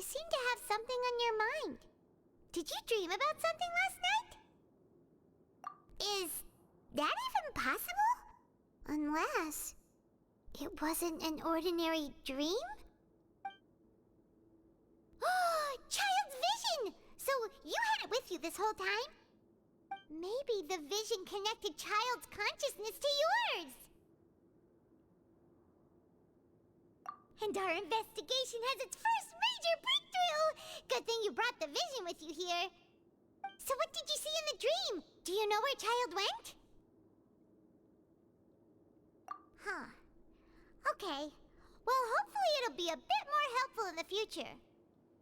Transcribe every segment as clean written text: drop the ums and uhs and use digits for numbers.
You seem to have something on your mind. Did you dream about something last night? Is that even possible? Unless it wasn't an ordinary dream? Oh, child's vision! So you had it with you this whole time? Maybe the vision connected child's consciousness to yours. And our investigation has its first major breakthrough! Good thing you brought the vision with you here. So what did you see in the dream? Do you know where child went? Huh. Okay. Well, hopefully it'll be a bit more helpful in the future.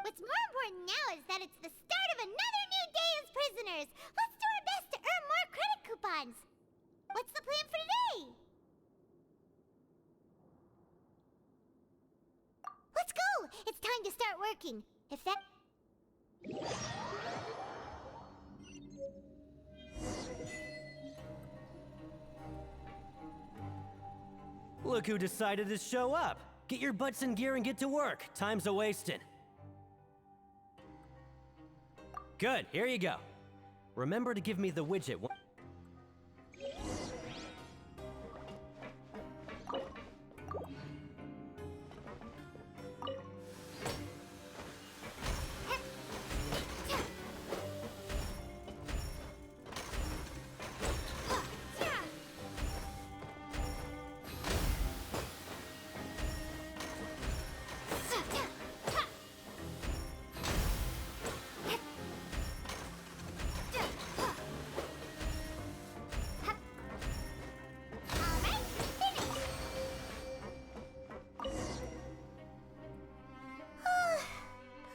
What's more important now is that it's the start of another new day as prisoners. Let's do our best to earn more credit coupons. What's the plan for today? Let's go! It's time to start working. If that... Look who decided to show up. Get your butts in gear and get to work. Time's a-wasting. Good, here you go. Remember to give me the widget.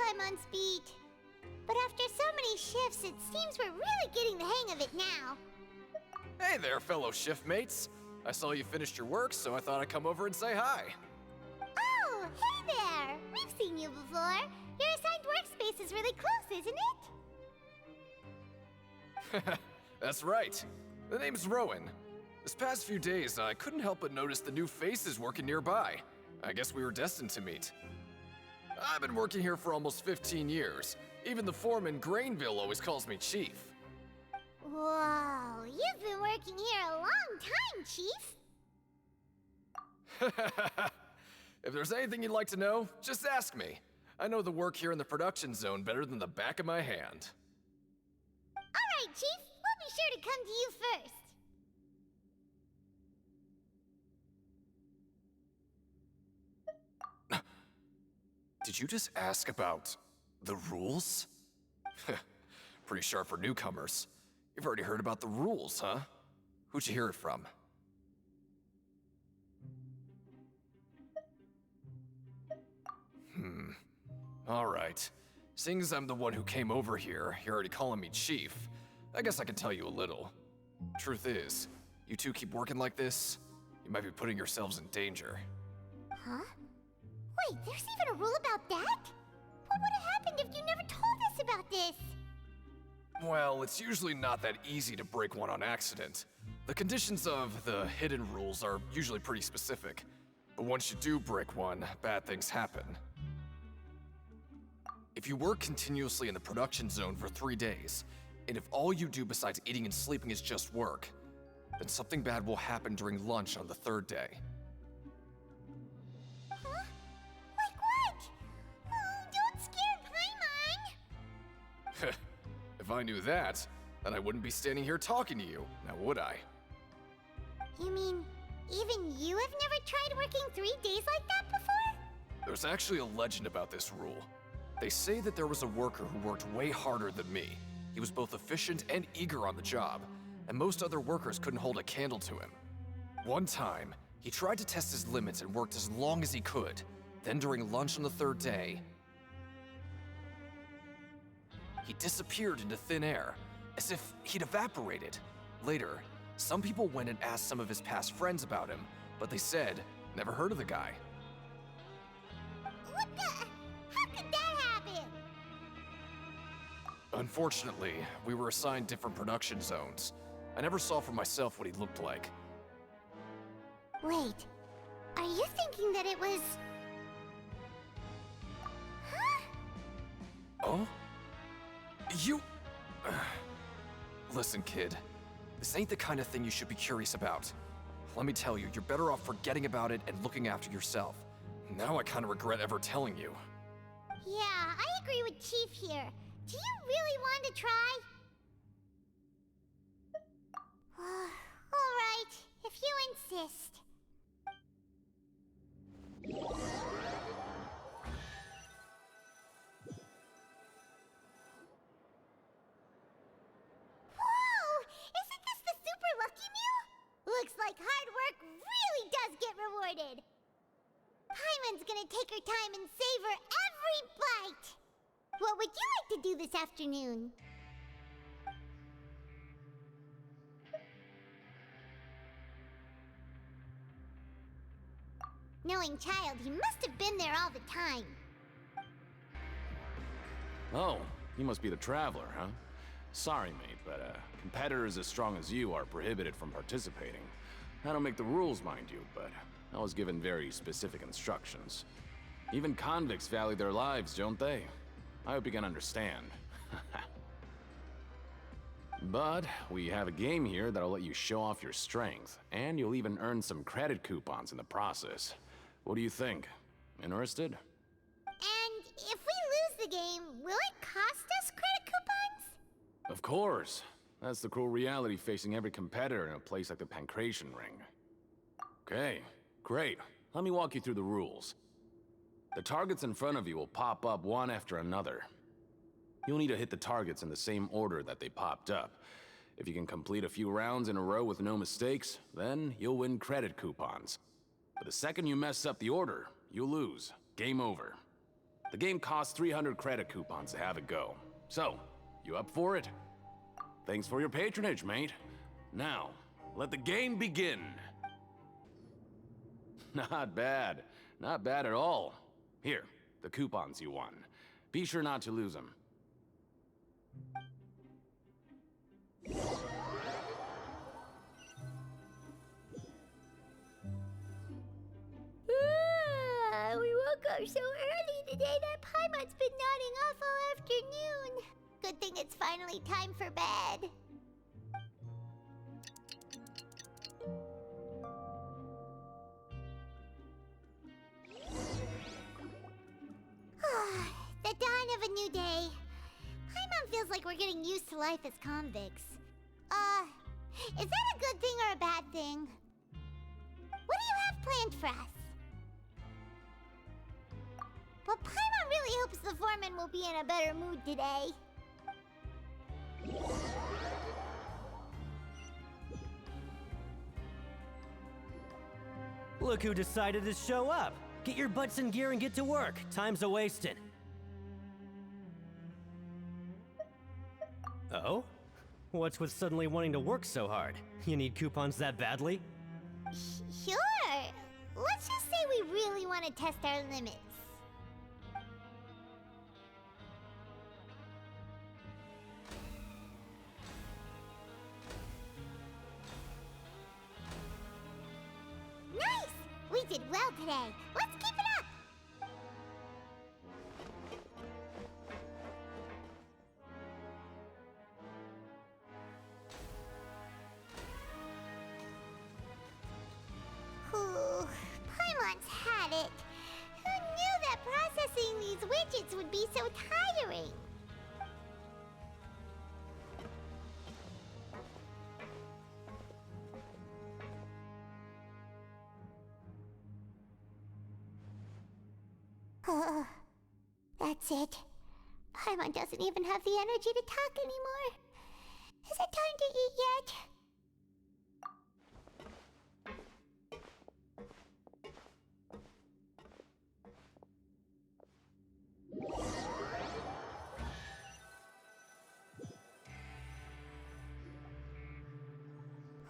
I'm on speed. But after so many shifts, it seems we're really getting the hang of it now. Hey there, fellow shift mates. I saw you finished your work, so I thought I'd come over and say hi. Oh, hey there! We've seen you before. Your assigned workspace is really close, isn't it? That's right. The name's Rowan. This past few days, I couldn't help but notice the new faces working nearby. I guess we were destined to meet. I've been working here for almost 15 years. Even the foreman, Grainville, always calls me Chief. Whoa, you've been working here a long time, Chief. If there's anything you'd like to know, just ask me. I know the work here in the production zone better than the back of my hand. All right, Chief. We'll be sure to come to you first. Did you just ask about the rules? Pretty sharp for newcomers. You've already heard about the rules, huh? Who'd you hear it from? All right. Seeing as I'm the one who came over here, you're already calling me Chief. I guess I can tell you a little. Truth is, you two keep working like this, you might be putting yourselves in danger. Huh? Wait, there's even a rule about that? What would have happened if you never told us about this? Well, it's usually not that easy to break one on accident. The conditions of the hidden rules are usually pretty specific. But once you do break one, bad things happen. If you work continuously in the production zone for 3 days, and if all you do besides eating and sleeping is just work, then something bad will happen during lunch on the 3rd day. Huh? Like what? Oh, don't scare Paimon! If I knew that, then I wouldn't be standing here talking to you, now would I? You mean, even you have never tried working 3 days like that before? There's actually a legend about this rule. They say that there was a worker who worked way harder than me. He was both efficient and eager on the job, and most other workers couldn't hold a candle to him. One time, he tried to test his limits and worked as long as he could. Then during lunch on the 3rd day, he disappeared into thin air, as if he'd evaporated. Later, some people went and asked some of his past friends about him, but they said, never heard of the guy. What the? How could that happen? Unfortunately, we were assigned different production zones. I never saw for myself what he looked like. Wait, are you thinking that it was... Huh? Oh? You... Listen, kid. This ain't the kind of thing you should be curious about. Let me tell you, you're better off forgetting about it and looking after yourself. Now I kind of regret ever telling you. Yeah, I agree with Chief here. Do you really want to try? Alright, if you insist. Whoa! Isn't this the super lucky meal? Looks like hard work really does get rewarded. Paimon's gonna take her time and savor every bite. What would you like to do this afternoon? Knowing child, he must have been there all the time. Oh, you must be the Traveler, huh? Sorry, mate, but competitors as strong as you are prohibited from participating. I don't make the rules, mind you, but I was given very specific instructions. Even convicts value their lives, don't they? I hope you can understand. But we have a game here that'll let you show off your strength, and you'll even earn some credit coupons in the process. What do you think? Interested? And if we lose the game, will it cost us credit coupons? Of course. That's the cruel reality facing every competitor in a place like the Pancration Ring. Okay, great. Let me walk you through the rules. The targets in front of you will pop up one after another. You'll need to hit the targets in the same order that they popped up. If you can complete a few rounds in a row with no mistakes, then you'll win credit coupons. But the second you mess up the order, you'll lose. Game over. The game costs 300 credit coupons to have it go. So, you up for it? Thanks for your patronage, mate. Now, let the game begin. Not bad. Not bad at all. Here, the coupons you won. Be sure not to lose them. We woke up so early today that Paimon's been nodding off all afternoon. Good thing it's finally time for bed. The dawn of a new day. Paimon feels like we're getting used to life as convicts. Is that a good thing or a bad thing? What do you have planned for us? But Paimon really hopes the foreman will be in a better mood today. Look who decided to show up. Get your butts in gear and get to work. Time's a-wasting. Oh? What's with suddenly wanting to work so hard? You need coupons that badly? Sure. Let's just say we really want to test our limits. Nice! We did well today. Let's keep it up! Ooh, Paimon's had it. Who knew that processing these widgets would be so tiring? That's it. Paimon doesn't even have the energy to talk anymore. Is it time to eat yet?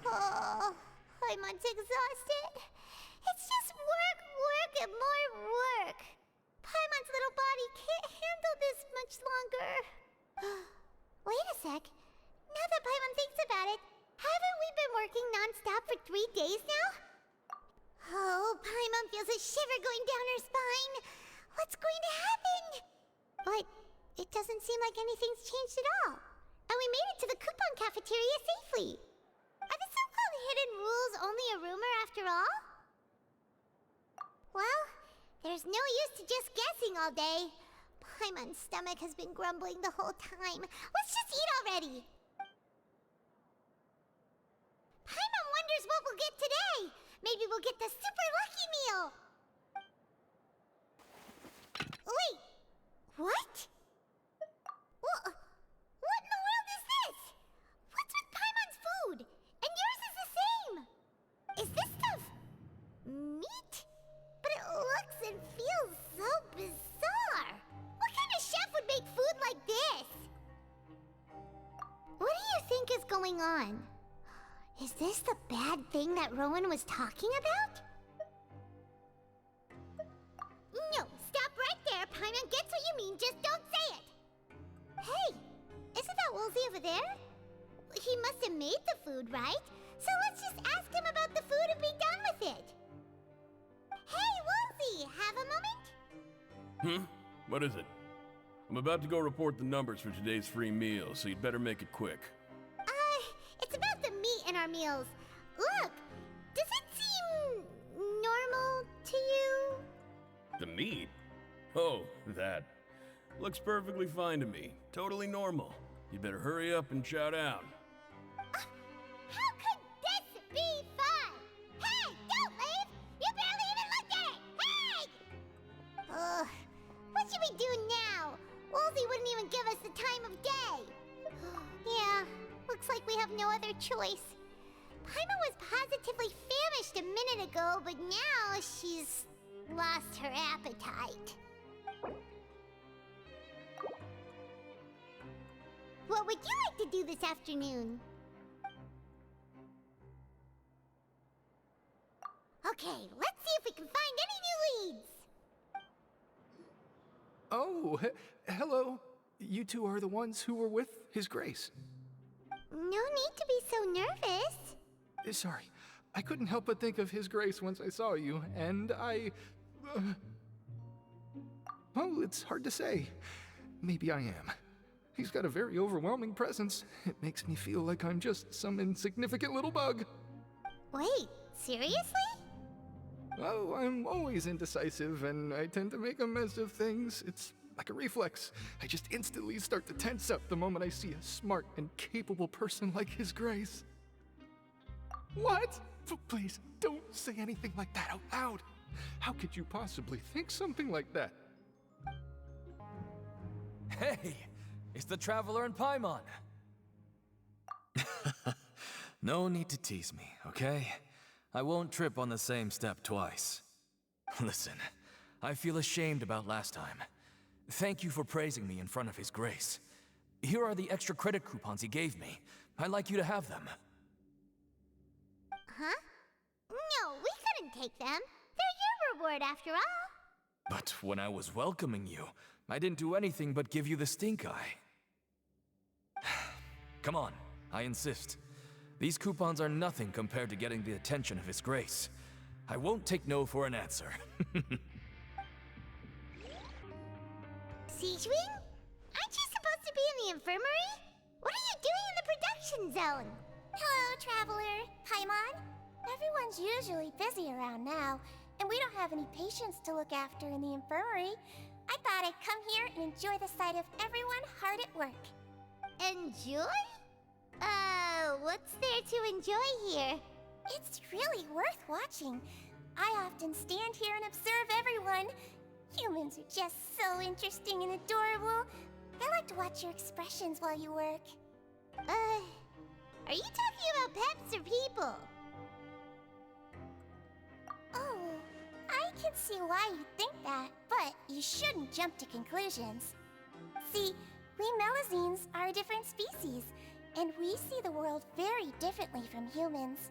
Oh, Paimon's exhausted. It's just work, and more work. Paimon's little body can't handle this much longer. Wait a sec. Now that Paimon thinks about it, haven't we been working non-stop for 3 days now? Oh, Paimon feels a shiver going down her spine. What's going to happen? But it doesn't seem like anything's changed at all. And we made it to the coupon cafeteria safely. Are the so-called hidden rules only a rumor after all? Well, there's no use to just guessing all day. Paimon's stomach has been grumbling the whole time. Let's just eat already. Paimon wonders what we'll get today. Maybe we'll get the super lucky meal. Wait, what? What in the world is this? What's with Paimon's food? And yours is the same. Is this stuff meat? But it looks and feels so bizarre. What kind of chef would make food like this? What do you think is going on? Is this the bad thing that Rowan was talking about? No, stop right there. Paimon gets what you mean, just don't say it. Hey, isn't that Woolsey over there? He must have made the food, right? So let's just ask him about the food and be done with it. Hey, Woolsey, have a moment? What is it? I'm about to go report the numbers for today's free meal, so you'd better make it quick. It's about the meat in our meals. Look, does it seem normal to you? The meat? Oh, that. Looks perfectly fine to me. Totally normal. You better hurry up and chow down. How could this be fun? Hey, don't leave! You barely even looked at it! Hey! Ugh, what should we do now? Woolsey wouldn't even give us the time of day. Yeah, looks like we have no other choice. Paimon was positively famished a minute ago, but now she's lost her appetite. What would you like to do this afternoon? Okay, let's see if we can find any new leads. Oh, hello. You two are the ones who were with His Grace. No need to be so nervous. Sorry, I couldn't help but think of His Grace once I saw you, and well, it's hard to say. Maybe I am. He's got a very overwhelming presence. It makes me feel like I'm just some insignificant little bug. Wait, seriously? Oh, I'm always indecisive, and I tend to make a mess of things. It's like a reflex. I just instantly start to tense up the moment I see a smart and capable person like His Grace. What? Please, don't say anything like that out loud. How could you possibly think something like that? Hey, it's the Traveler and Paimon. No need to tease me, okay? I won't trip on the same step twice. Listen, I feel ashamed about last time. Thank you for praising me in front of His Grace. Here are the extra credit coupons he gave me. I'd like you to have them. Huh? No, we couldn't take them. They're your reward after all. But when I was welcoming you, I didn't do anything but give you the stink eye. Come on, I insist. These coupons are nothing compared to getting the attention of His Grace. I won't take no for an answer. Siegewing? Aren't you supposed to be in the infirmary? What are you doing in the production zone? Hello, Traveler. Paimon. Everyone's usually busy around now, and we don't have any patients to look after in the infirmary. I thought I'd come here and enjoy the sight of everyone hard at work. Enjoy? What's there to enjoy here? It's really worth watching. I often stand here and observe everyone. Humans are just so interesting and adorable. I like to watch your expressions while you work. Are you talking about pets or people? Oh, I can see why you think that, but you shouldn't jump to conclusions. See, we Melazines are a different species, and we see the world very differently from humans.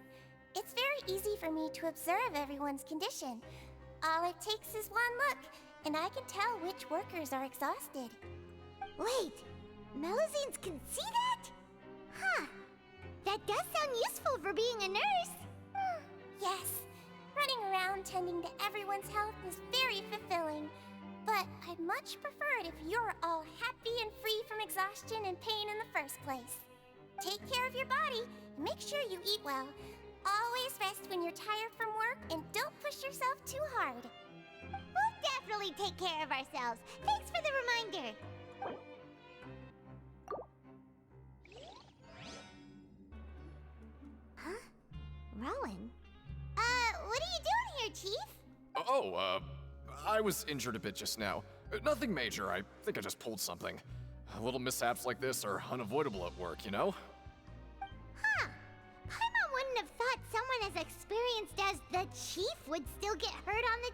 It's very easy for me to observe everyone's condition. All it takes is one look, and I can tell which workers are exhausted. Wait, Melazines can see that? Huh. That does sound useful for being a nurse. Yes, running around tending to everyone's health is very fulfilling. But but I'd much prefer it if you're all happy and free from exhaustion and pain in the first place. Take care of your body, and make sure you eat well. Always rest when you're tired from work, and don't push yourself too hard. We'll definitely take care of ourselves. Thanks for the reminder. Huh? Rowan? What are you doing here, Chief? Oh, I was injured a bit just now. Nothing major, I think I just pulled something. Little mishaps like this are unavoidable at work, you know? Huh. Paimon wouldn't have thought someone as experienced as the Chief would still get hurt on the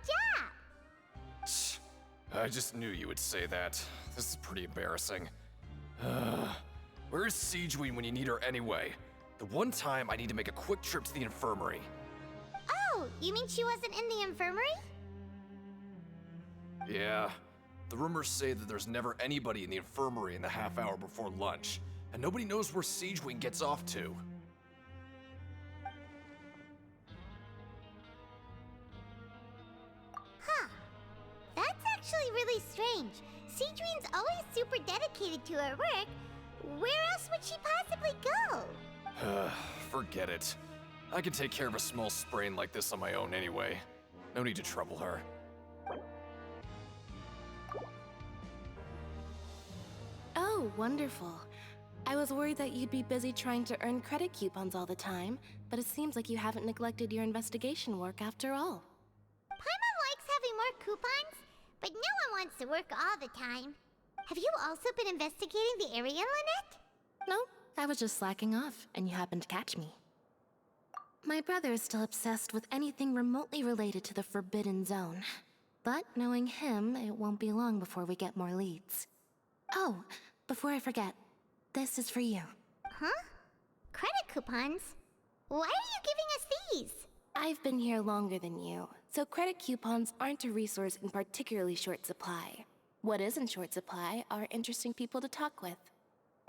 job. I just knew you would say that. This is pretty embarrassing. Where is Siegeween when you need her anyway? The one time I need to make a quick trip to the infirmary. Oh, you mean she wasn't in the infirmary? Yeah. The rumors say that there's never anybody in the infirmary in the half hour before lunch, and nobody knows where Siegeween gets off to. Huh. That's actually really strange. Siegeween's always super dedicated to her work. Where else would she possibly go? Forget it. I can take care of a small sprain like this on my own anyway. No need to trouble her. Oh, wonderful. I was worried that you'd be busy trying to earn credit coupons all the time, but it seems like you haven't neglected your investigation work after all. Paimon likes having more coupons, but no one wants to work all the time. Have you also been investigating the area, Lynette? No, I was just slacking off, and you happened to catch me. My brother is still obsessed with anything remotely related to the Forbidden Zone. But knowing him, it won't be long before we get more leads. Oh, before I forget, this is for you. Huh? Credit coupons? Why are you giving us these? I've been here longer than you, so credit coupons aren't a resource in particularly short supply. What is in short supply are interesting people to talk with.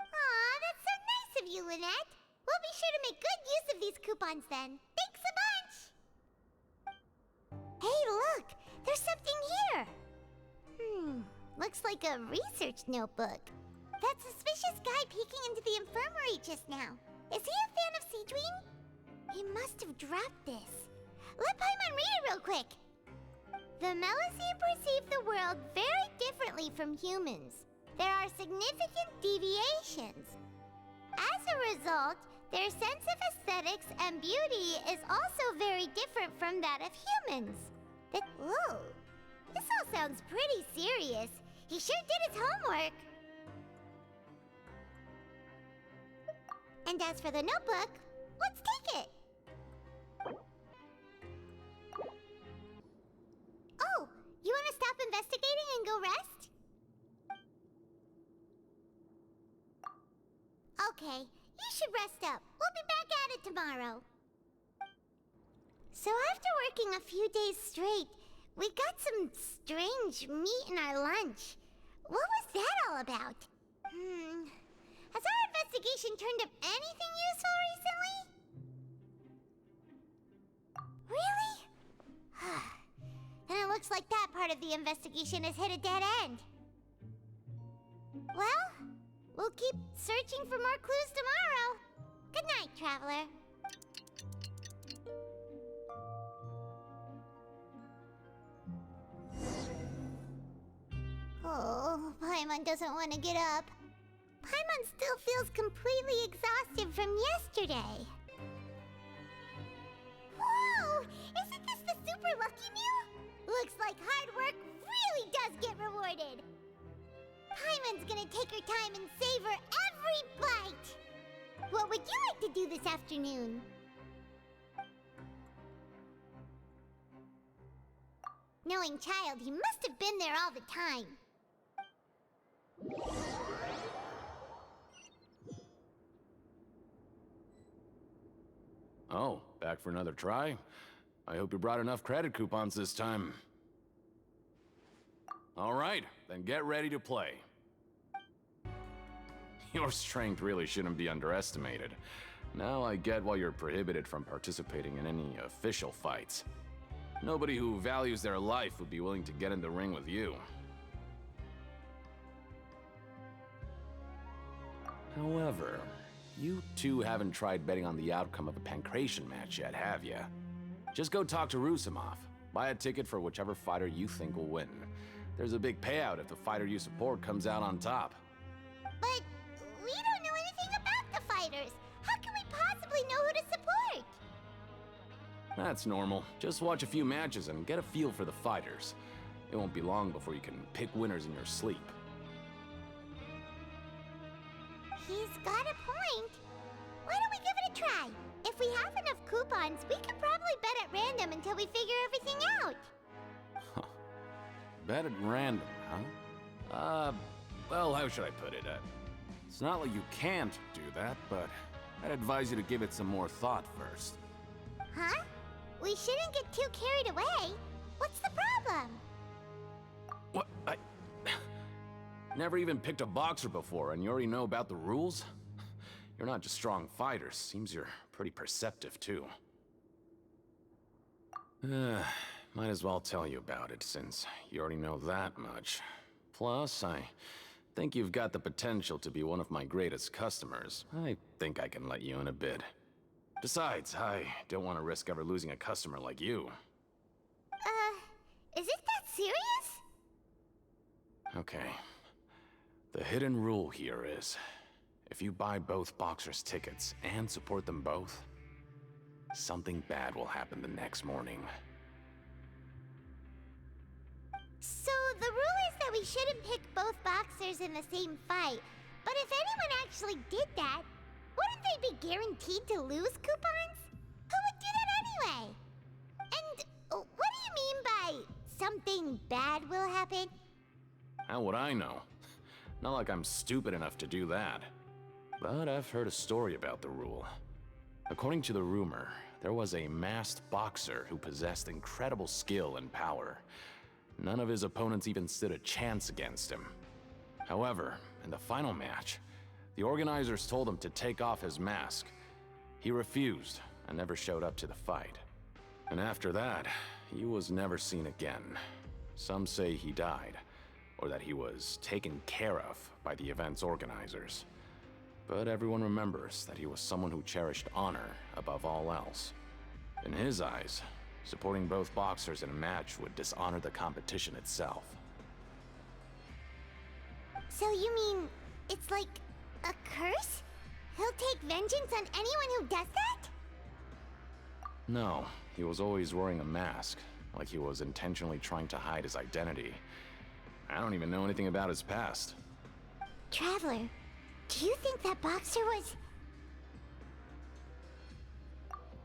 Aw, that's so nice of you, Lynette. We'll be sure to make good use of these coupons then. Thanks a bunch! Hey, look! There's something here! Looks like a research notebook. That suspicious guy peeking into the infirmary just now. Is he a fan of Siegeween? He must have dropped this. Let Paimon read it real quick. The Melusine perceive the world very differently from humans. There are significant deviations. As a result, their sense of aesthetics and beauty is also very different from that of humans. Whoa, this all sounds pretty serious. He sure did his homework. And as for the notebook, let's take it. Oh, you want to stop investigating and go rest? Okay, you should rest up. We'll be back at it tomorrow. So after working a few days straight, we got some strange meat in our lunch. What was that all about? Has our investigation turned up anything useful recently? Really? Then it looks like that part of the investigation has hit a dead end. Well, we'll keep searching for more clues tomorrow. Good night, Traveler. Oh, Paimon doesn't want to get up. Paimon still feels completely exhausted from yesterday. Whoa! Isn't this the super lucky meal? Looks like hard work really does get rewarded. Paimon's gonna take her time and savor every bite. What would you like to do this afternoon? Knowing child, he must have been there all the time. Oh, back for another try? I hope you brought enough credit coupons this time. All right, then get ready to play. Your strength really shouldn't be underestimated. Now I get why you're prohibited from participating in any official fights. Nobody who values their life would be willing to get in the ring with you. However, you two haven't tried betting on the outcome of a pancration match yet, have you? Just go talk to Rusimov. Buy a ticket for whichever fighter you think will win. There's a big payout if the fighter you support comes out on top. But we don't know anything about the fighters. How can we possibly know who to support? That's normal. Just watch a few matches and get a feel for the fighters. It won't be long before you can pick winners in your sleep. He's got a point. Why don't we give it a try? If we have enough coupons, we could probably bet at random until we figure everything out. Bet at random, huh? Well, how should I put it? It's not like you can't do that, but I'd advise you to give it some more thought first. Huh? We shouldn't get too carried away. What's the problem? What? I never even picked a boxer before, and you already know about the rules? You're not just strong fighters. Seems you're pretty perceptive, too. Might as well tell you about it, since you already know that much. Plus, I think you've got the potential to be one of my greatest customers. I think I can let you in a bid. Besides, I don't want to risk ever losing a customer like you. Is it that serious? Okay. The hidden rule here is, if you buy both boxers' tickets and support them both, something bad will happen the next morning. So the rule is that we shouldn't pick both boxers in the same fight. But if anyone actually did that, wouldn't they be guaranteed to lose coupons? Who would do that anyway? And what do you mean by something bad will happen? How would I know? Not like I'm stupid enough to do that. But I've heard a story about the rule. According to the rumor, there was a masked boxer who possessed incredible skill and power. None of his opponents even stood a chance against him. However, in the final match, the organizers told him to take off his mask. He refused and never showed up to the fight. And after that, he was never seen again. Some say he died, or that he was taken care of by the event's organizers. But everyone remembers that he was someone who cherished honor above all else. In his eyes, supporting both boxers in a match would dishonor the competition itself. So you mean it's like a curse? He'll take vengeance on anyone who does that? No, he was always wearing a mask, like he was intentionally trying to hide his identity. I don't even know anything about his past. Traveler, do you think that boxer was...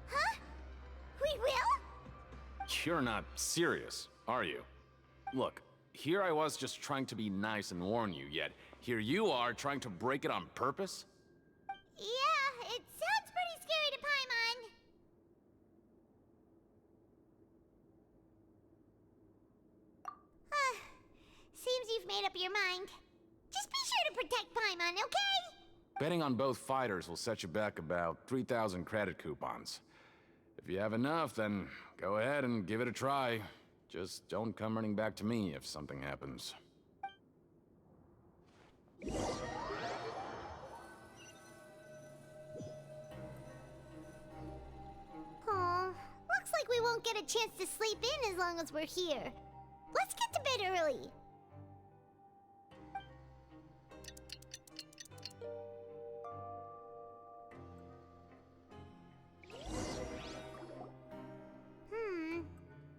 Huh? We will? You're not serious, are you? Look, here I was just trying to be nice and warn you, yet here you are trying to break it on purpose? Yeah, it sounds pretty scary to Paimon. Seems you've made up your mind. Just be sure to protect Paimon, okay? Betting on both fighters will set you back about 3,000 credit coupons. If you have enough, then go ahead and give it a try. Just don't come running back to me if something happens. Aw, looks like we won't get a chance to sleep in as long as we're here. Let's get to bed early.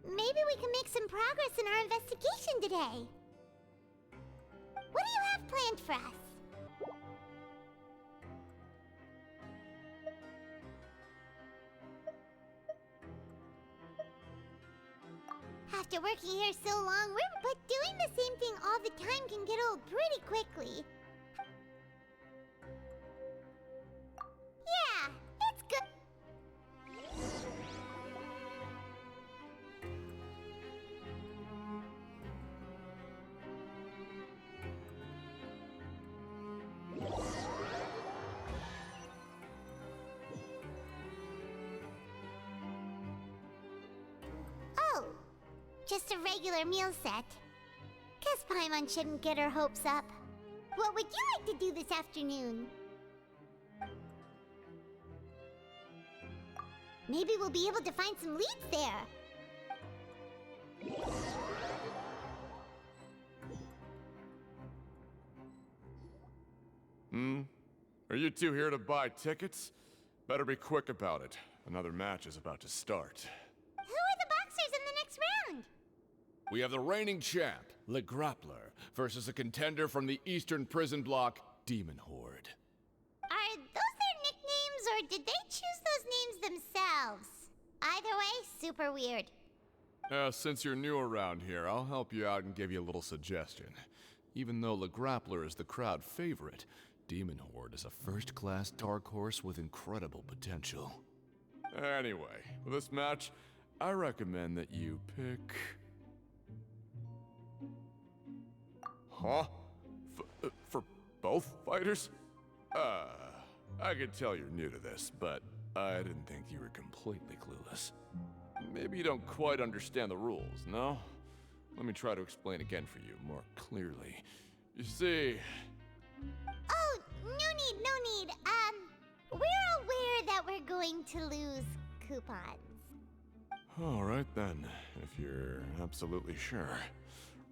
Maybe we can make some progress in our investigation today. What do you have planned for us? After working here so long, but doing the same thing all the time can get old pretty quickly. Yeah, it's good. Oh, just a regular meal set. Guess Paimon shouldn't get her hopes up. What would you like to do this afternoon? Maybe we'll be able to find some leads there. Are you two here to buy tickets? Better be quick about it. Another match is about to start. Who are the boxers in the next round? We have the reigning champ, Le Grappler, versus a contender from the Eastern Prison Block, Demon Horde. Are those their nicknames, or did they choose those names themselves? Either way, super weird. Since you're new around here, I'll help you out and give you a little suggestion. Even though Le Grappler is the crowd favorite, Demon Horde is a first-class dark horse with incredible potential. Anyway, for this match, I recommend that you pick... Huh? For both fighters? I can tell you're new to this, but I didn't think you were completely clueless. Maybe you don't quite understand the rules, no? Let me try to explain again for you more clearly. You see... Oh, no need, no need. We're aware that we're going to lose coupons. All right then, if you're absolutely sure.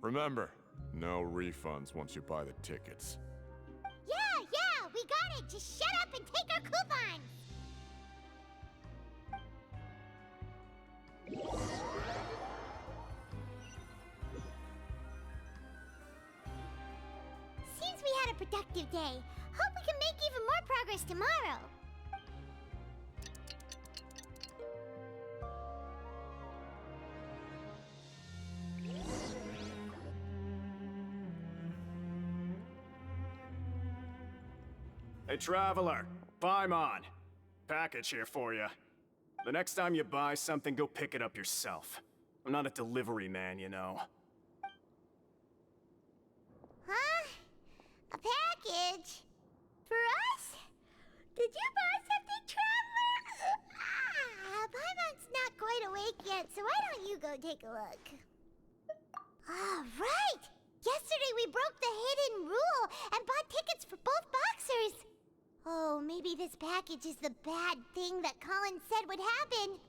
Remember, no refunds once you buy the tickets. Yeah, we got it. Just shut up and take our coupons. Seems we had a productive day. Hope we can make even more progress tomorrow. Hey, Traveler. Paimon. Package here for you. The next time you buy something, go pick it up yourself. I'm not a delivery man, you know. Huh? A package? For us? Did you buy something, Traveler? Paimon's not quite awake yet, so why don't you go take a look? Right! Yesterday we broke the hidden rule and bought tickets for both boxers. Oh, maybe this package is the bad thing that Colin said would happen.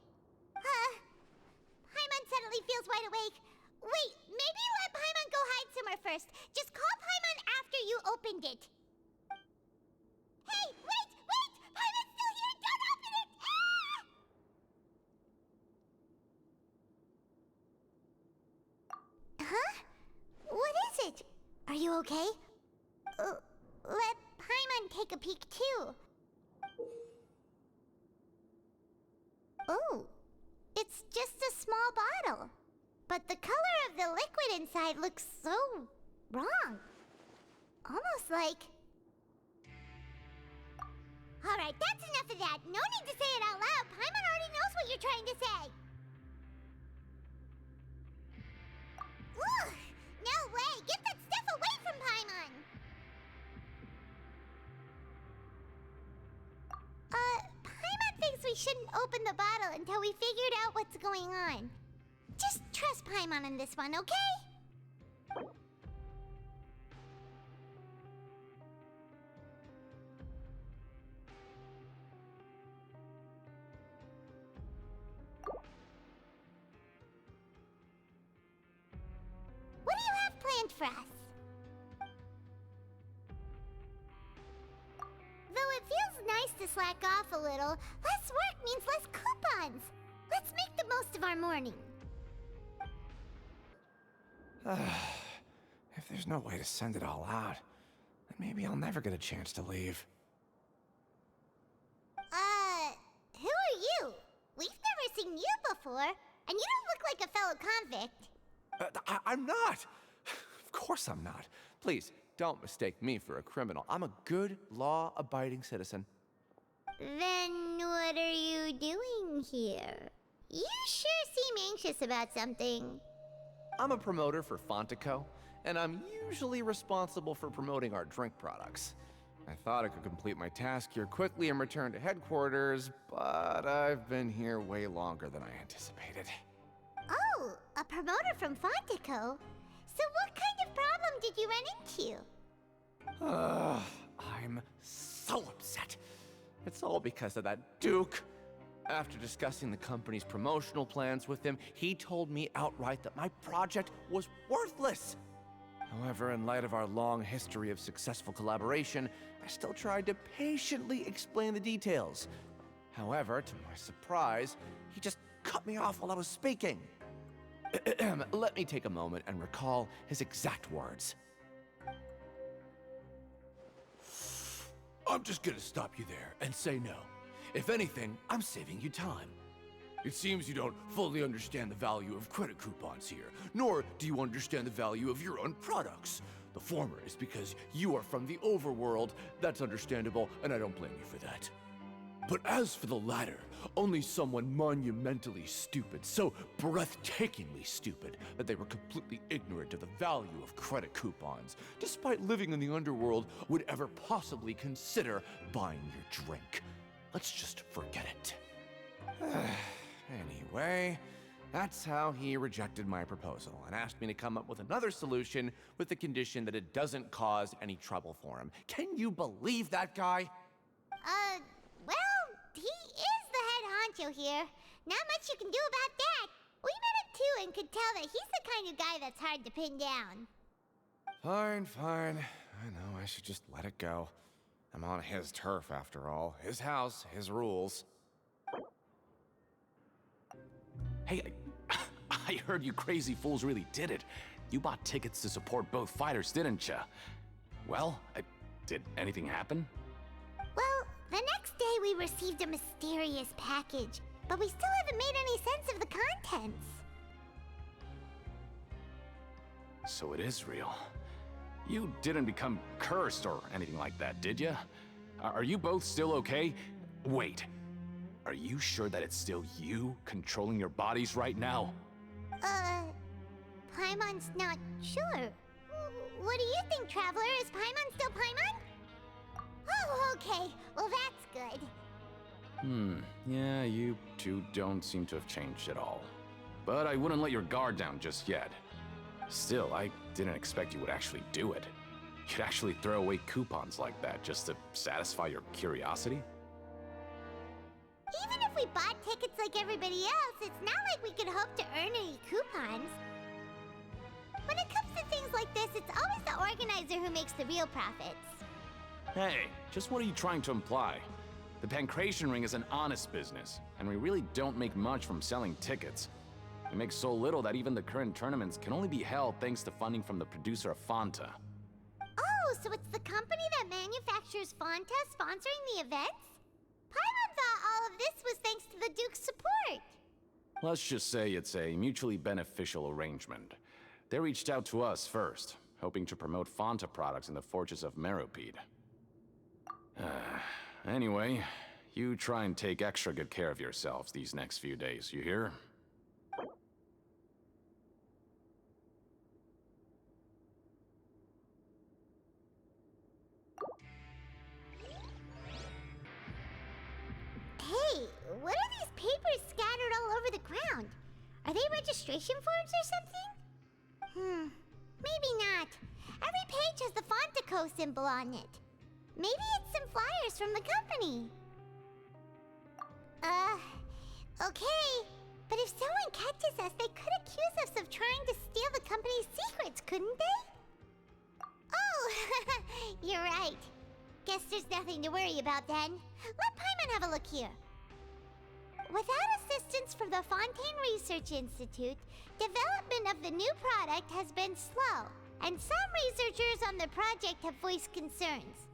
Paimon suddenly feels wide awake. Wait, maybe let Paimon go hide somewhere first. Just call Paimon after you opened it. Hey, wait! Paimon's still here! Don't open it! Huh? What is it? Are you okay? Let Paimon take a peek too. Oh, it's just a small bottle. But the color of the liquid inside looks so wrong. Almost like... Alright, that's enough of that. No need to say it out loud. Paimon already knows what you're trying to say. Ugh! No way! Get that stuff away from Paimon! Paimon thinks we shouldn't open the bottle until we figured out what's going on. Just trust Paimon on this one, okay? What do you have planned for us? Though it feels nice to slack off a little, less work means less coupons. Let's make the most of our morning. If there's no way to send it all out, then maybe I'll never get a chance to leave. Who are you? We've never seen you before, and you don't look like a fellow convict. I'm not! Of course I'm not. Please, don't mistake me for a criminal. I'm a good, law-abiding citizen. Then what are you doing here? You sure seem anxious about something. I'm a promoter for Fontico, and I'm usually responsible for promoting our drink products. I thought I could complete my task here quickly and return to headquarters, but I've been here way longer than I anticipated. Oh, a promoter from Fontico? So what kind of problem did you run into? I'm so upset. It's all because of that Duke. After discussing the company's promotional plans with him, he told me outright that my project was worthless. However, in light of our long history of successful collaboration, I still tried to patiently explain the details. However, to my surprise, he just cut me off while I was speaking. Let me take a moment and recall his exact words. I'm just gonna stop you there and say no. If anything, I'm saving you time. It seems you don't fully understand the value of credit coupons here, nor do you understand the value of your own products. The former is because you are from the overworld. That's understandable, and I don't blame you for that. But as for the latter, only someone monumentally stupid, so breathtakingly stupid that they were completely ignorant of the value of credit coupons, despite living in the underworld, would ever possibly consider buying your drink. Let's just forget it. Anyway, that's how he rejected my proposal and asked me to come up with another solution with the condition that it doesn't cause any trouble for him. Can you believe that guy? Well, he is the head honcho here. Not much you can do about that. We met him too and could tell that he's the kind of guy that's hard to pin down. Fine. I know I should just let it go. I'm on his turf after all. His house, his rules. Hey, I heard you crazy fools really did it. You bought tickets to support both fighters, didn't ya? Well, did anything happen? Well, the next day we received a mysterious package, but we still haven't made any sense of the contents. So it is real. You didn't become cursed or anything like that, did ya? Are you both still okay? Wait, are you sure that it's still you controlling your bodies right now? Paimon's not sure. What do you think, Traveler? Is Paimon still Paimon? Oh, okay. Well, that's good. Yeah, you two don't seem to have changed at all. But I wouldn't let your guard down just yet. Still, I didn't expect you would actually do it. You'd actually throw away coupons like that just to satisfy your curiosity? Even if we bought tickets like everybody else, it's not like we could hope to earn any coupons. When it comes to things like this, it's always the organizer who makes the real profits. Hey, just what are you trying to imply? The Pancration Ring is an honest business, and we really don't make much from selling tickets. We make so little that even the current tournaments can only be held thanks to funding from the producer of Fanta. Oh, so it's the company that manufactures Fanta sponsoring the events? Paimon thought all of this was thanks to the Duke's support. Let's just say it's a mutually beneficial arrangement. They reached out to us first, hoping to promote Fanta products in the Fortress of Meropide. Anyway, you try and take extra good care of yourselves these next few days, you hear? Hey, what are these papers scattered all over the ground? Are they registration forms or something? Maybe not. Every page has the Fontaco symbol on it. Maybe it's some flyers from the company. Okay. But if someone catches us, they could accuse us of trying to steal the company's secrets, couldn't they? Oh, you're right. Guess there's nothing to worry about then. Let Paimon have a look here. Without assistance from the Fontaine Research Institute, development of the new product has been slow, and some researchers on the project have voiced concerns.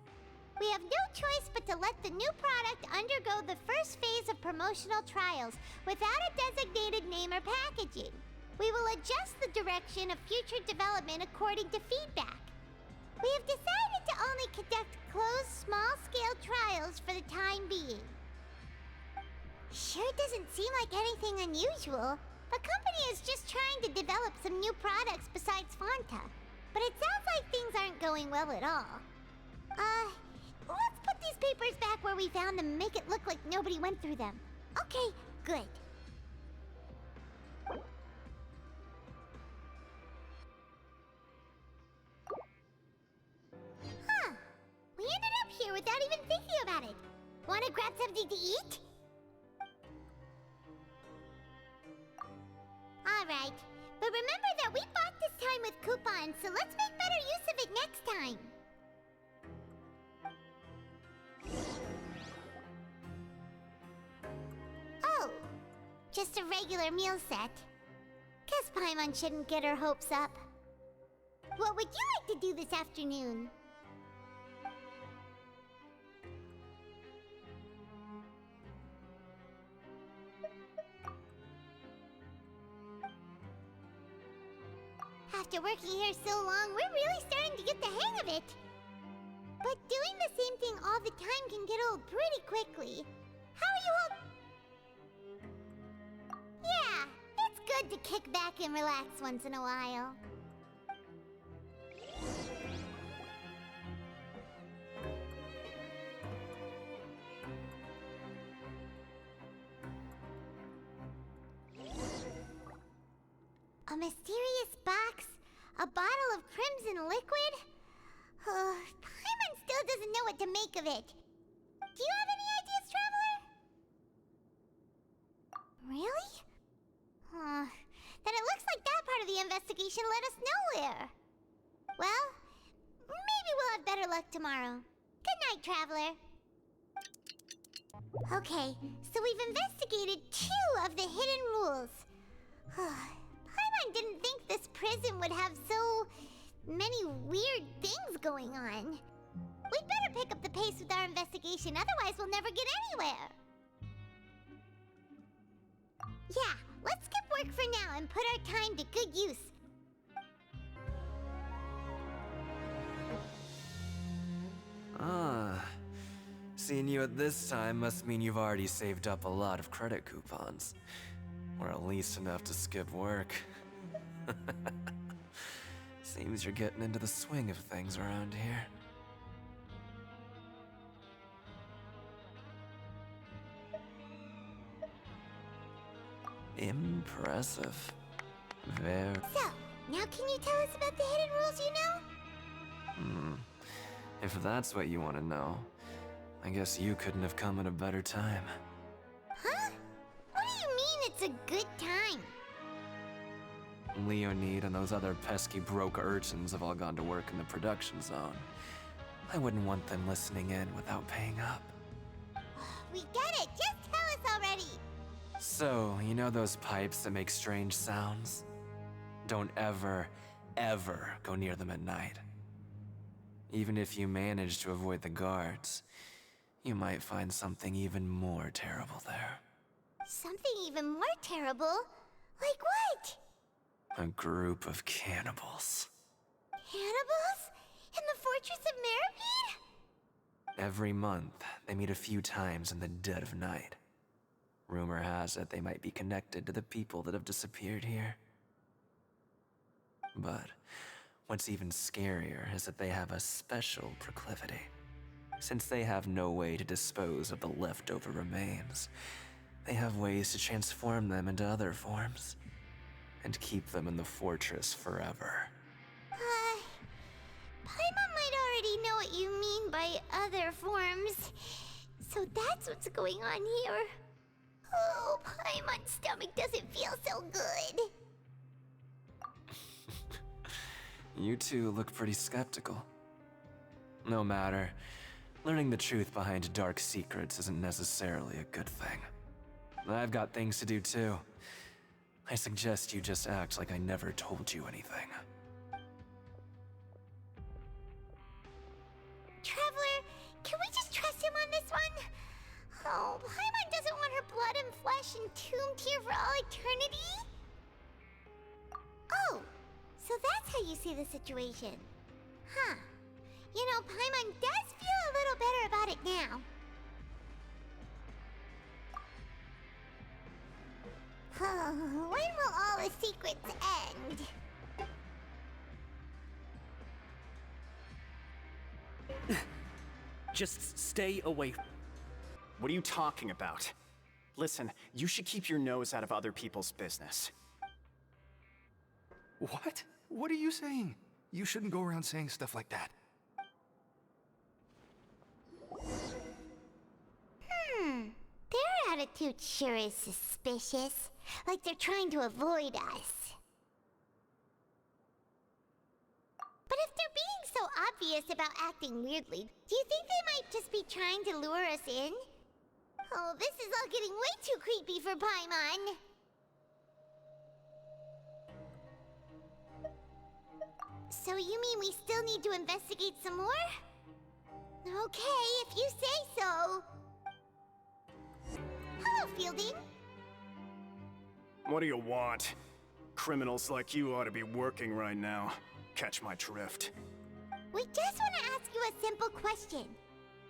We have no choice but to let the new product undergo the first phase of promotional trials without a designated name or packaging. We will adjust the direction of future development according to feedback. We have decided to only conduct closed, small-scale trials for the time being. Sure doesn't seem like anything unusual. The company is just trying to develop some new products besides Fanta. But it sounds like things aren't going well at all. Let's put these papers back where we found them and make it look like nobody went through them. Okay, good. Huh. We ended up here without even thinking about it. Want to grab something to eat? alright. But remember that we bought this time with coupons, so let's make better use of it next time. Oh, just a regular meal set. Guess Paimon shouldn't get her hopes up. What would you like to do this afternoon? After working here so long, we're really starting to get the hang of it. But doing the same thing all the time can get old pretty quickly. How are you all... Yeah, it's good to kick back and relax once in a while. A mysterious box? A bottle of crimson liquid? Paimon still doesn't know what to make of it. Do you have any ideas, Traveler? Really? Then it looks like that part of the investigation led us nowhere. Well, maybe we'll have better luck tomorrow. Good night, Traveler. Okay, so we've investigated 2 of the hidden rules. Paimon didn't think this prison would have so many weird things going on. We'd better pick up the pace with our investigation, otherwise we'll never get anywhere. Yeah, let's skip work for now and put our time to good use. Seeing you at this time must mean you've already saved up a lot of credit coupons. Or at least enough to skip work. Seems you're getting into the swing of things around here. Impressive. Very. So, now can you tell us about the hidden rules you know? If that's what you want to know, I guess you couldn't have come at a better time. Huh? What do you mean it's a good time? Leonid and those other pesky broke urchins have all gone to work in the production zone. I wouldn't want them listening in without paying up. We get it! Just tell us already! So, you know those pipes that make strange sounds? Don't ever, ever go near them at night. Even if you manage to avoid the guards, you might find something even more terrible there. Something even more terrible? Like what? A group of cannibals. Cannibals? In the Fortress of Meripede? Every month, they meet a few times in the dead of night. Rumor has it they might be connected to the people that have disappeared here. But what's even scarier is that they have a special proclivity. Since they have no way to dispose of the leftover remains, they have ways to transform them into other forms and keep them in the fortress forever. Paimon might already know what you mean by other forms. So that's what's going on here. Oh, Paimon's stomach doesn't feel so good. You two look pretty skeptical. No matter. Learning the truth behind dark secrets isn't necessarily a good thing. I've got things to do too. I suggest you just act like I never told you anything. Traveler, can we just trust him on this one? Oh, Paimon doesn't want her blood and flesh entombed here for all eternity? Oh, so that's how you see the situation. Huh. You know, Paimon does feel a little better about it now. When will all the secrets end? Just stay away. What are you talking about? Listen, you should keep your nose out of other people's business. What? What are you saying? You shouldn't go around saying stuff like that. They're attitude sure is suspicious. Like they're trying to avoid us. But if they're being so obvious about acting weirdly, do you think they might just be trying to lure us in? Oh, this is all getting way too creepy for Paimon. So you mean we still need to investigate some more? Okay, if you say so. Hello, Fielding. What do you want? Criminals like you ought to be working right now. Catch my drift. We just want to ask you a simple question.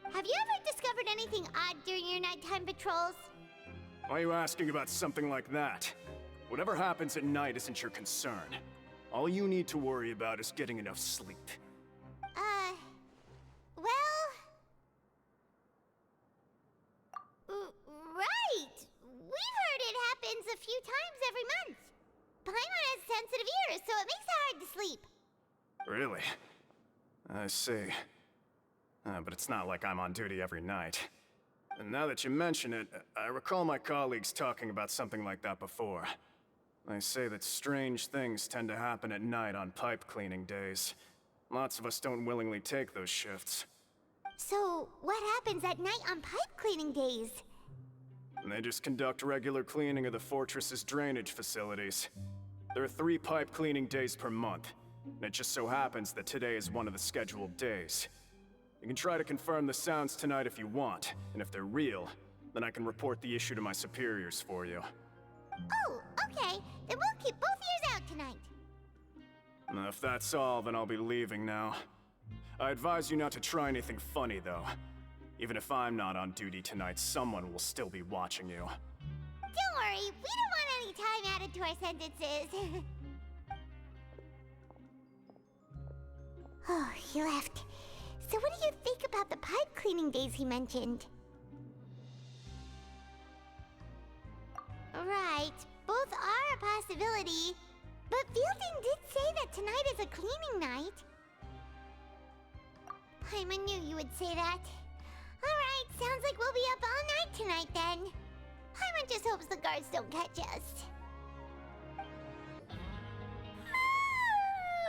Have you ever discovered anything odd during your nighttime patrols? Why are you asking about something like that? Whatever happens at night isn't your concern. All you need to worry about is getting enough sleep. Right! We've heard it happens a few times every month. Paimon has sensitive ears, so it makes it hard to sleep. Really? I see. But it's not like I'm on duty every night. And now that you mention it, I recall my colleagues talking about something like that before. They say that strange things tend to happen at night on pipe cleaning days. Lots of us don't willingly take those shifts. So, what happens at night on pipe cleaning days? They just conduct regular cleaning of the fortress's drainage facilities. There are 3 pipe cleaning days per month, and it just so happens that today is one of the scheduled days. You can try to confirm the sounds tonight if you want, and if they're real, then I can report the issue to my superiors for you. Oh, okay. Then we'll keep both ears out tonight. If that's all, then I'll be leaving now. I advise you not to try anything funny, though. Even if I'm not on duty tonight, someone will still be watching you. Don't worry, we don't want any time added to our sentences. Oh, he left. So what do you think about the pipe cleaning days he mentioned? Right, both are a possibility. But Fielding did say that tonight is a cleaning night. Paimon knew you would say that. Alright, sounds like we'll be up all night tonight then. Paimon just hopes the guards don't catch us.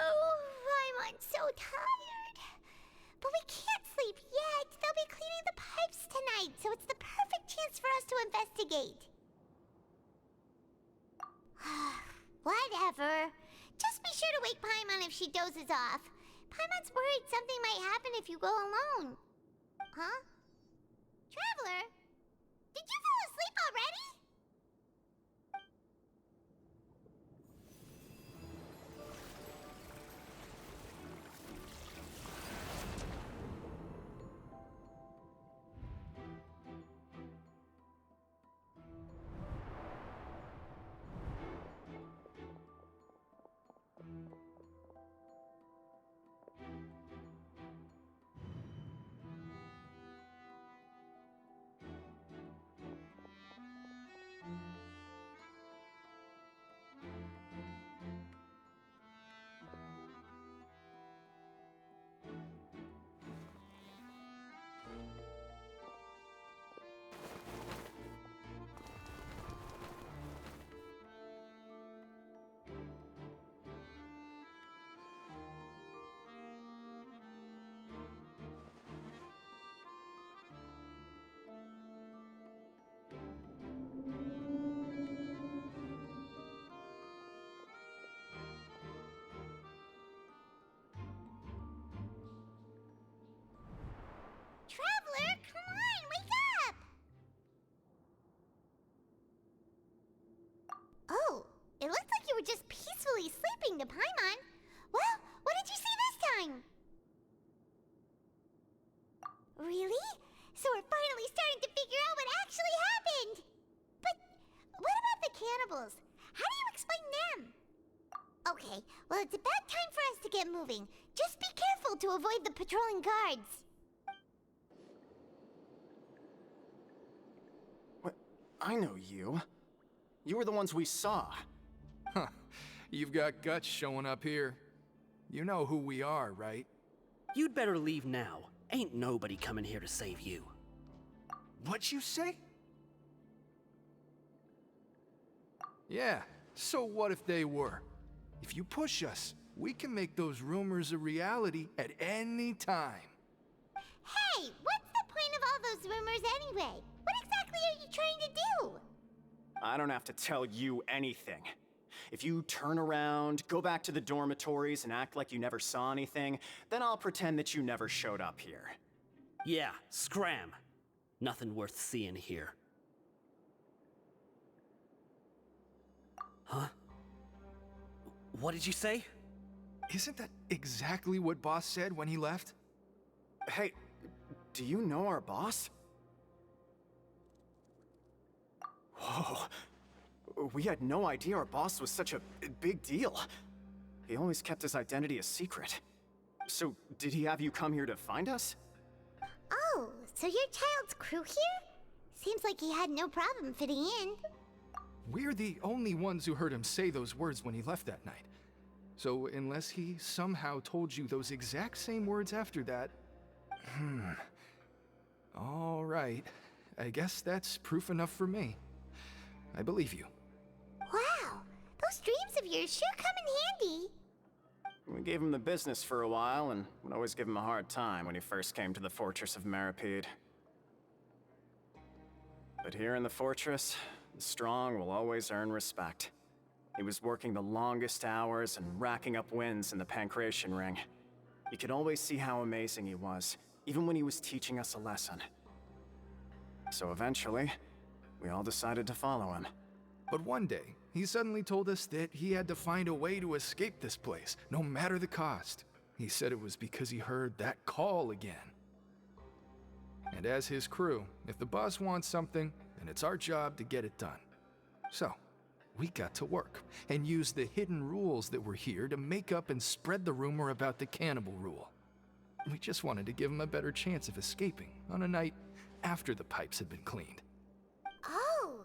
Oh, Paimon's so tired. But we can't sleep yet. They'll be cleaning the pipes tonight, so it's the perfect chance for us to investigate. Whatever. Just be sure to wake Paimon if she dozes off. Paimon's worried something might happen if you go alone. Huh? Traveler? Did you fall asleep already? Traveler, come on, wake up! Oh, it looked like you were just peacefully sleeping to Paimon. Well, what did you see this time? Really? So we're finally starting to figure out what actually happened! But what about the cannibals? How do you explain them? Okay, well it's about time for us to get moving. Just be careful to avoid the patrolling guards. I know you. You were the ones we saw. Huh. You've got guts showing up here. You know who we are, right? You'd better leave now. Ain't nobody coming here to save you. What'd you say? Yeah, so what if they were? If you push us, we can make those rumors a reality at any time. Hey, what's the point of all those rumors anyway? What exactly are you trying to do? I don't have to tell you anything. If you turn around, go back to the dormitories, and act like you never saw anything, then I'll pretend that you never showed up here. Yeah, scram. Nothing worth seeing here. Huh? What did you say? Isn't that exactly what Boss said when he left? Hey, do you know our boss? Whoa. We had no idea our boss was such a big deal. He always kept his identity a secret. So, did he have you come here to find us? Oh, so your child's crew here? Seems like he had no problem fitting in. We're the only ones who heard him say those words when he left that night. So unless he somehow told you those exact same words after that... All right. I guess that's proof enough for me. I believe you. Wow, those dreams of yours sure come in handy. We gave him the business for a while, and would always give him a hard time when he first came to the Fortress of Maripede. But here in the Fortress, the strong will always earn respect. He was working the longest hours and racking up wins in the Pancration Ring. You could always see how amazing he was, even when he was teaching us a lesson. So eventually, we all decided to follow him. But one day, he suddenly told us that he had to find a way to escape this place, no matter the cost. He said it was because he heard that call again. And as his crew, if the boss wants something, then it's our job to get it done. So, we got to work, and used the hidden rules that were here to make up and spread the rumor about the cannibal rule. We just wanted to give him a better chance of escaping on a night after the pipes had been cleaned. Oh,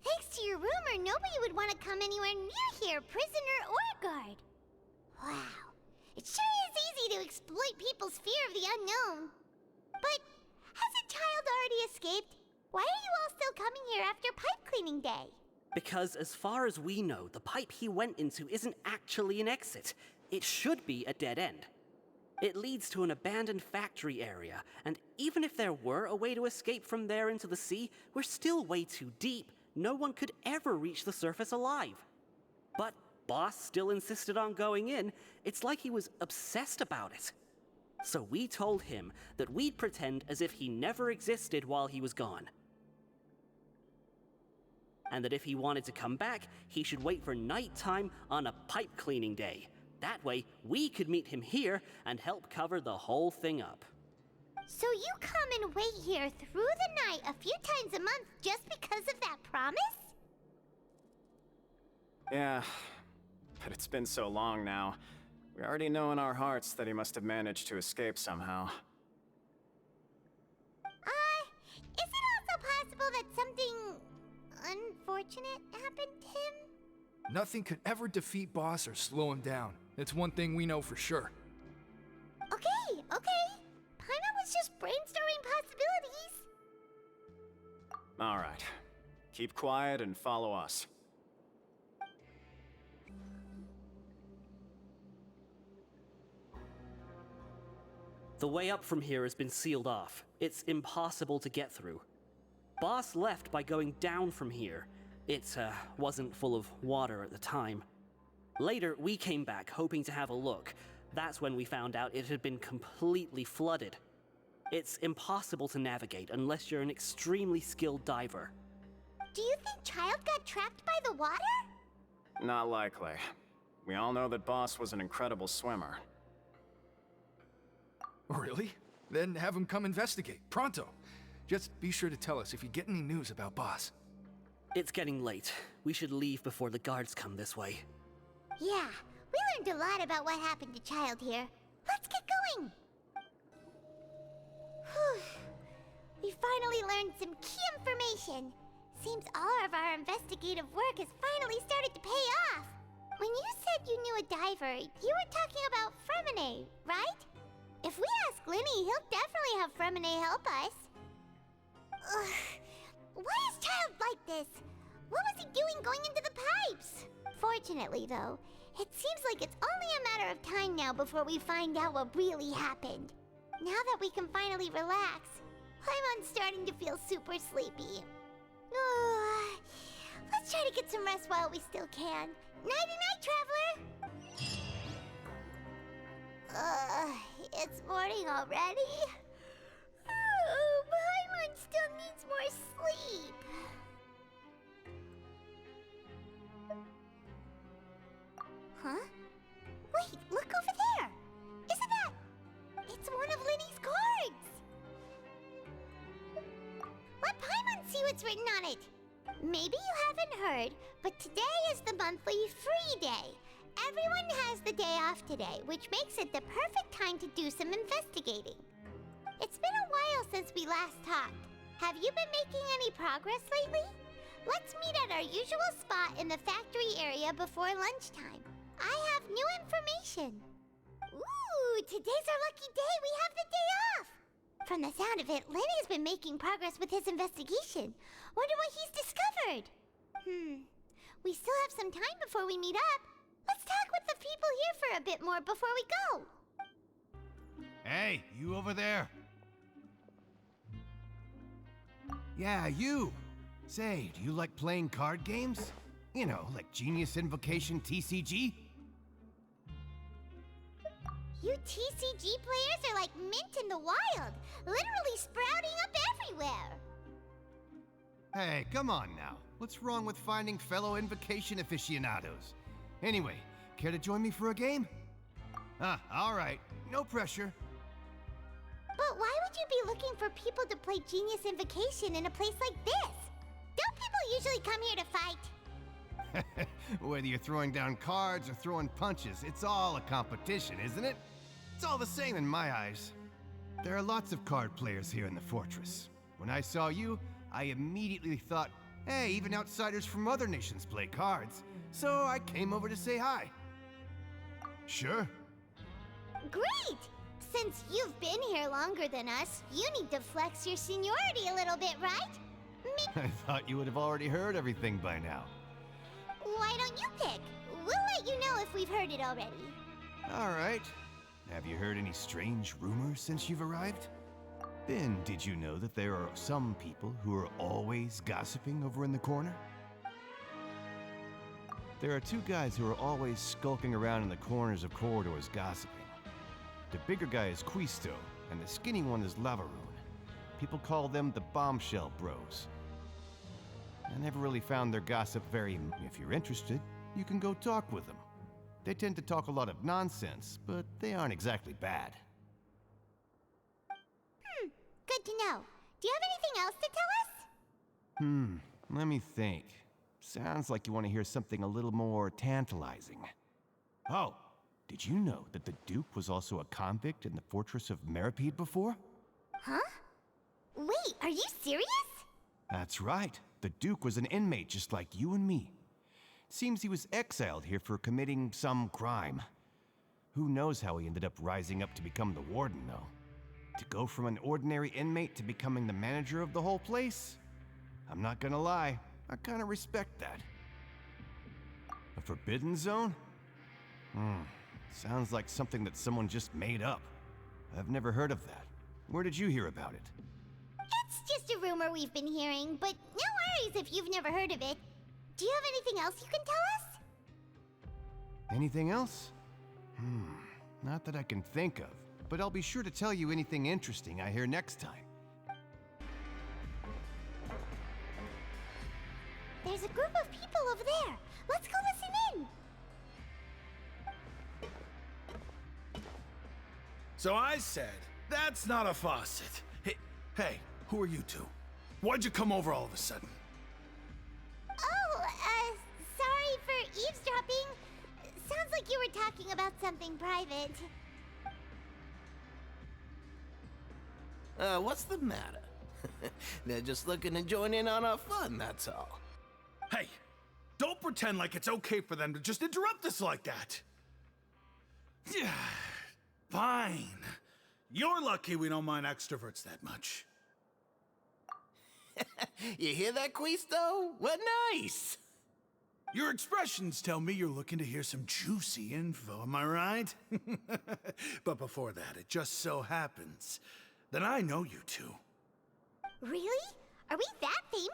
thanks to your rumor, nobody would want to come anywhere near here, prisoner or guard. Wow, it sure is easy to exploit people's fear of the unknown. But hasn't Child already escaped? Why are you all still coming here after pipe cleaning day? Because as far as we know, the pipe he went into isn't actually an exit. It should be a dead end. It leads to an abandoned factory area, and even if there were a way to escape from there into the sea, we're still way too deep. No one could ever reach the surface alive. But Boss still insisted on going in. It's like he was obsessed about it. So we told him that we'd pretend as if he never existed while he was gone. And that if he wanted to come back, he should wait for nighttime on a pipe cleaning day. That way, we could meet him here and help cover the whole thing up. So you come and wait here through the night a few times a month just because of that promise? Yeah, but it's been so long now. We already know in our hearts that he must have managed to escape somehow. Is it also possible that something unfortunate happened to him? Nothing could ever defeat Boss or slow him down. It's one thing we know for sure. Okay. Paimon was just brainstorming possibilities. All right. Keep quiet and follow us. The way up from here has been sealed off. It's impossible to get through. Boss left by going down from here. It wasn't full of water at the time. Later, we came back hoping to have a look. That's when we found out it had been completely flooded. It's impossible to navigate unless you're an extremely skilled diver. Do you think Child got trapped by the water? Not likely. We all know that Boss was an incredible swimmer. Really? Then have him come investigate, pronto. Just be sure to tell us if you get any news about Boss. It's getting late. We should leave before the guards come this way. Yeah, we learned a lot about what happened to Child here. Let's get going! Whew. We finally learned some key information. Seems all of our investigative work has finally started to pay off. When you said you knew a diver, you were talking about Fremine, right? If we ask Linny, he'll definitely have Fremine help us. Ugh. Why is Child like this? What was he doing going into the pipes? Fortunately, though, it seems like it's only a matter of time now before we find out what really happened. Now that we can finally relax, I'm starting to feel super sleepy. Let's try to get some rest while we still can. Nighty-night, traveler! It's morning already? Paimon still needs more sleep. Huh? Wait, look over there! Isn't that... It's one of Linny's cards! Let Paimon see what's written on it! Maybe you haven't heard, but today is the monthly free day. Everyone has the day off today, which makes it the perfect time to do some investigating. It's been a while since we last talked. Have you been making any progress lately? Let's meet at our usual spot in the factory area before lunchtime. I have new information. Ooh, today's our lucky day. We have the day off. From the sound of it, Lenny's been making progress with his investigation. Wonder what he's discovered. We still have some time before we meet up. Let's talk with the people here for a bit more before we go. Hey, you over there. Yeah, you. Say, do you like playing card games? You know, like Genius Invocation TCG? You TCG players are like mint in the wild, literally sprouting up everywhere. Hey, come on now. What's wrong with finding fellow Invocation aficionados? Anyway, care to join me for a game? All right. No pressure. But why would you be looking for people to play Genius Invocation in a place like this? Don't people usually come here to fight? Whether you're throwing down cards or throwing punches, it's all a competition, isn't it? It's all the same in my eyes. There are lots of card players here in the fortress. When I saw you, I immediately thought, hey, even outsiders from other nations play cards. So I came over to say hi. Sure. Great! Since you've been here longer than us, you need to flex your seniority a little bit, right? I thought you would have already heard everything by now. Why don't you pick? We'll let you know if we've heard it already. All right. Have you heard any strange rumors since you've arrived? Then, did you know that there are some people who are always gossiping over in the corner? There are two guys who are always skulking around in the corners of corridors gossiping. The bigger guy is Quisto, and the skinny one is Lavaroon. People call them the Bombshell Bros. I never really found their gossip very... If you're interested, you can go talk with them. They tend to talk a lot of nonsense, but they aren't exactly bad. Good to know. Do you have anything else to tell us? Let me think. Sounds like you want to hear something a little more tantalizing. Oh, did you know that the Duke was also a convict in the fortress of Meripede before? Huh? Wait, are you serious? That's right. The Duke was an inmate just like you and me. Seems he was exiled here for committing some crime. Who knows how he ended up rising up to become the warden, though. To go from an ordinary inmate to becoming the manager of the whole place? I'm not gonna lie, I kinda respect that. A forbidden zone? Sounds like something that someone just made up. I've never heard of that. Where did you hear about it? It's just a rumor we've been hearing, but no worries if you've never heard of it. Do you have anything else you can tell us? Anything else? Not that I can think of, but I'll be sure to tell you anything interesting I hear next time. There's a group of people over there. Let's go listen in. So I said, that's not a faucet. Hey, who are you two? Why'd you come over all of a sudden? Oh, sorry for eavesdropping. Sounds like you were talking about something private. What's the matter? They're just looking to join in on our fun, that's all. Hey, don't pretend like it's okay for them to just interrupt us like that. Fine. You're lucky we don't mind extroverts that much. You hear that, Quisto? What nice! Your expressions tell me you're looking to hear some juicy info, am I right? But before that, it just so happens that I know you two. Really? Are we that famous?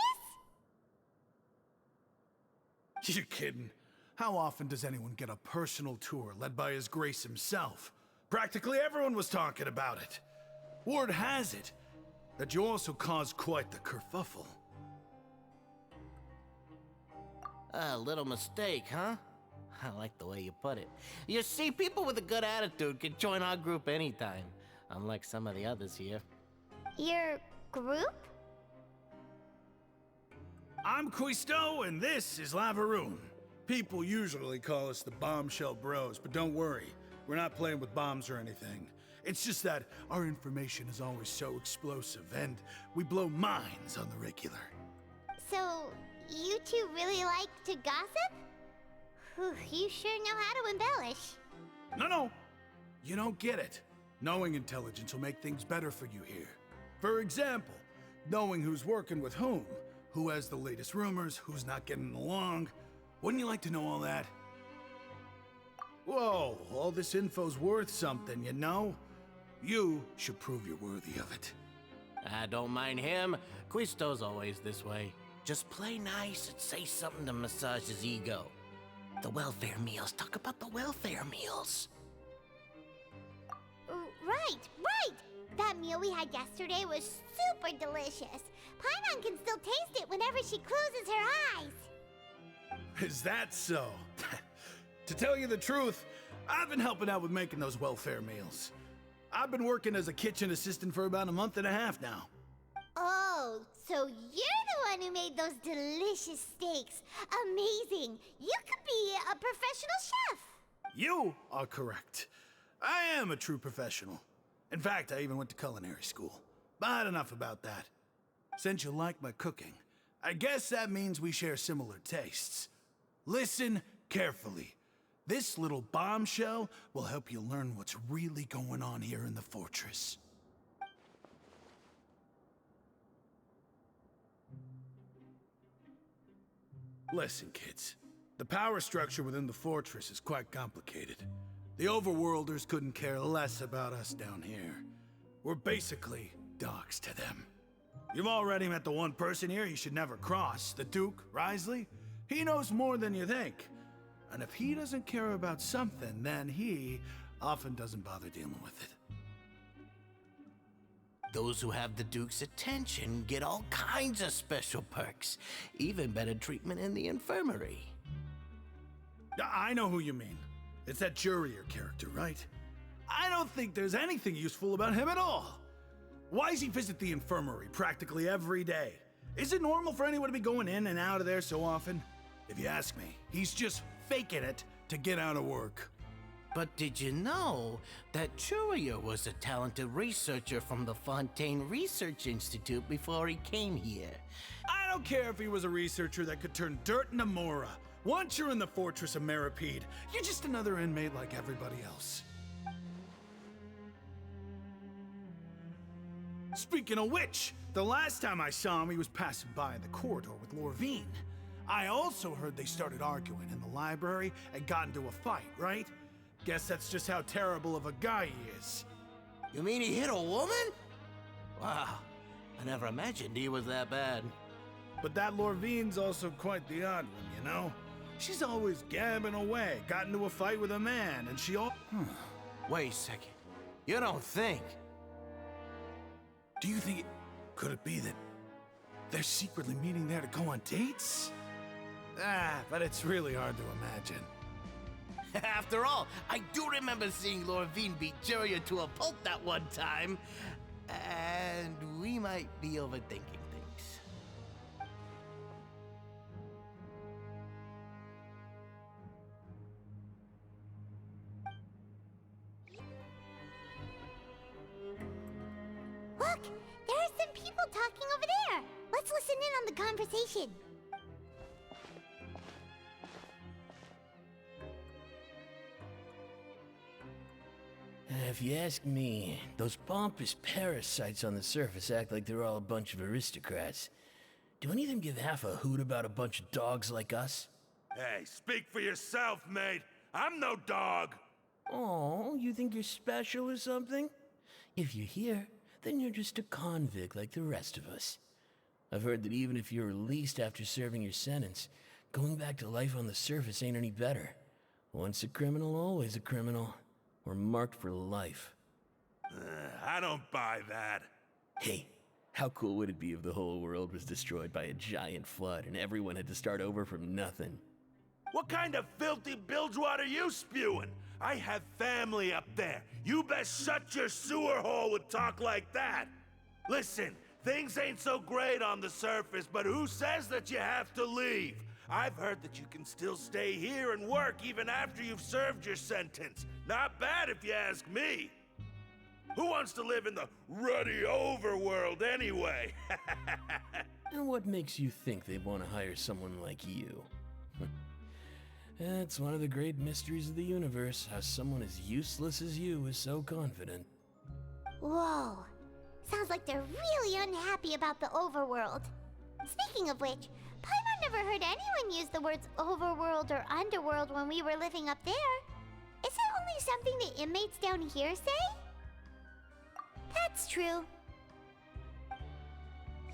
You're kidding. How often does anyone get a personal tour led by His Grace himself? Practically everyone was talking about it. Word has it that you also caused quite the kerfuffle. A little mistake, huh? I like the way you put it. You see, people with a good attitude can join our group anytime, unlike some of the others here. Your group? I'm Quisto, and this is Lavaroon. People usually call us the Bombshell Bros, but don't worry. We're not playing with bombs or anything. It's just that our information is always so explosive, and we blow minds on the regular. So, you two really like to gossip? Whew, you sure know how to embellish. No. You don't get it. Knowing intelligence will make things better for you here. For example, knowing who's working with whom, who has the latest rumors, who's not getting along. Wouldn't you like to know all that? Whoa, all this info's worth something, you know? You should prove you're worthy of it. I don't mind him. Quisto's always this way. Just play nice and say something to massage his ego. The welfare meals. Talk about the welfare meals. Right! That meal we had yesterday was super delicious. Paimon can still taste it whenever she closes her eyes. Is that so? To tell you the truth, I've been helping out with making those welfare meals. I've been working as a kitchen assistant for about a month and a half now. Oh, so you're the one who made those delicious steaks. Amazing. You could be a professional chef. You are correct. I am a true professional. In fact, I even went to culinary school. But enough about that. Since you like my cooking, I guess that means we share similar tastes. Listen carefully. This little bombshell will help you learn what's really going on here in the fortress. Listen, kids. The power structure within the fortress is quite complicated. The overworlders couldn't care less about us down here. We're basically dogs to them. You've already met the one person here you should never cross, the Duke, Risley. He knows more than you think. And if he doesn't care about something, then he often doesn't bother dealing with it. Those who have the Duke's attention get all kinds of special perks. Even better treatment in the infirmary. I know who you mean. It's that Jurier character, right? I don't think there's anything useful about him at all. Why does he visit the infirmary practically every day? Is it normal for anyone to be going in and out of there so often? If you ask me, he's just faking it to get out of work. But did you know that Jurier was a talented researcher from the Fontaine Research Institute before he came here? I don't care if he was a researcher that could turn dirt into Mora. Once you're in the Fortress of Meripede, you're just another inmate like everybody else. Speaking of which, the last time I saw him, he was passing by in the corridor with Lorvine. I also heard they started arguing in the library and got into a fight, right? Guess that's just how terrible of a guy he is. You mean he hit a woman? Wow, I never imagined he was that bad. But that Lorvine's also quite the odd one, you know? She's always gabbing away, got into a fight with a man, and she all... Wait a second. You don't think... Do you think... Could it be that they're secretly meeting there to go on dates? But it's really hard to imagine. After all, I do remember seeing Lorvine beat Jurier to a pulp that one time. And we might be overthinking things. Look! There are some people talking over there! Let's listen in on the conversation. If you ask me, those pompous parasites on the surface act like they're all a bunch of aristocrats. Do any of them give half a hoot about a bunch of dogs like us? Hey, speak for yourself, mate. I'm no dog. Oh, you think you're special or something? If you're here, then you're just a convict like the rest of us. I've heard that even if you're released after serving your sentence, going back to life on the surface ain't any better. Once a criminal, always a criminal. We're marked for life. I don't buy that. Hey, how cool would it be if the whole world was destroyed by a giant flood and everyone had to start over from nothing? What kind of filthy bilgewater are you spewing? I have family up there. You best shut your sewer hole with talk like that. Listen, things ain't so great on the surface, but who says that you have to leave? I've heard that you can still stay here and work even after you've served your sentence. Not bad if you ask me. Who wants to live in the ruddy overworld anyway? And what makes you think they want to hire someone like you? It's one of the great mysteries of the universe, how someone as useless as you is so confident. Whoa. Sounds like they're really unhappy about the overworld. Speaking of which, Paimon never heard anyone use the words overworld or underworld when we were living up there. Is it only something the inmates down here say? That's true.